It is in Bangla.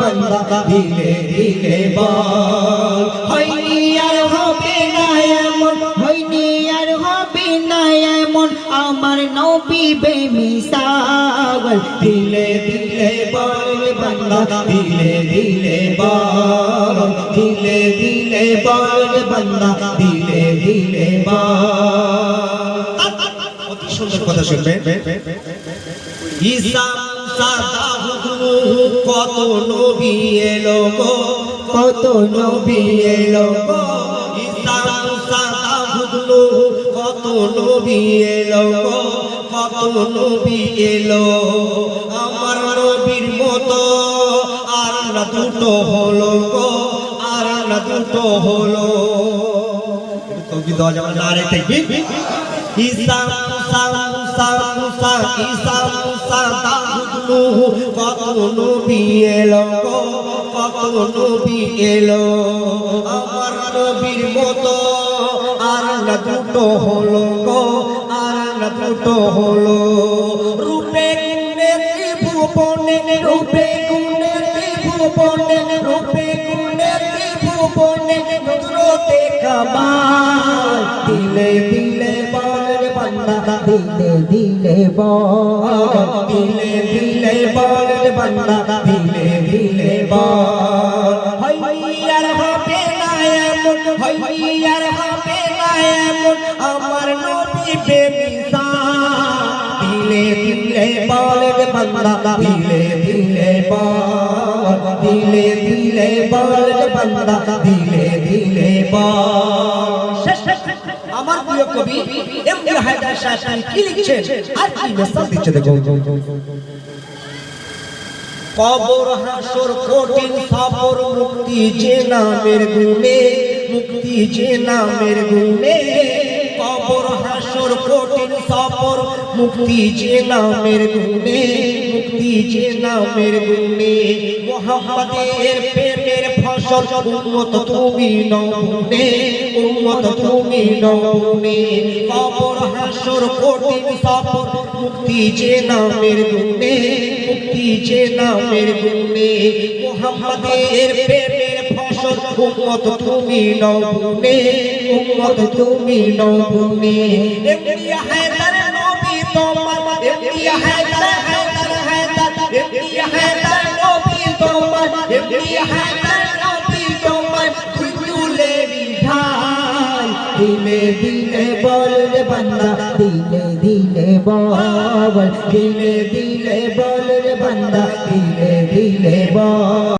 বান্দা দিলে দিলে বল হয়নি আর হবে না এমন হয়নি আর হবে না এমন আমার নবী বেমিসাল দিলে দিলে বল বান্দা দিলে দিলে বল দিলে দিলে বল বান্দা দিলে দিলে বল অতি সুন্দর কথা শুনবেন ঈসা কত নবী এলো গো কত নবী এলো গো ঈসা কত নবী এলো গো কত নবী এলো আমার নবীর মতো আর না দুটো হলো গো আর না দুটো হলো কবি দেওয়া যাবে না আরেকটা ঈসা কত নবী এলো কত নবী এলো আমার নবীর মতো আর না দুটো হলো গো আর না দুটো হলো রূপে গুণে ত্রিভুবনে রূপে গুণে ত্রিভুবনে রূপে গুণে ত্রিভুবনে নুরতে কামাল দিলে দিলে বল বান্দা দিলে দিলে বল দিলে দিলে বল বান্দা দিলে দিলে বল হইয়ার হবে না এমন হইয়ার হবে না এমন আমার নবী বেমিসাল দিলে দিলে বল বান্দা দিলে দিলে বল দিলে দিলে বল বান্দা দিলে দিলে বল আমার প্রিয় কবি এমডি হায়দার শাহ কি লিখছেন আর কি মেসেজ দিচ্ছে দেখো কবর হাসর কঠিন সফর মুক্তি যে নামের গুণে মুক্তি যে নামের গুণে কবর হাসর কঠিন সফর মুক্তি যে নামের গুণে মুক্তি যে নামের গুণে মুহাম্মাদের প্রেমের ফসল উম্মত তুমি নওনে উম্মত তুমি নওনে কবর হাসর কঠিন সফর মুক্তি যে নামের গুণে মুক্তি যে নামের গুণে মুহাম্মাদের প্রেমের ফসল উম্মত তুমি নওনে উম্মত তুমি নওনে এমডি হায়দার নবী তোমার এমডি হায়দার হায়দার হায়দার এমডি হায়দার নবী তোমার এমডি হায়দার নবী তোমার তুলে বিঠাই দিলে দিলে বল রে বান্দা দিলে দিলে বল দিলে দিলে বল রে বান্দা দিলে দিলে বল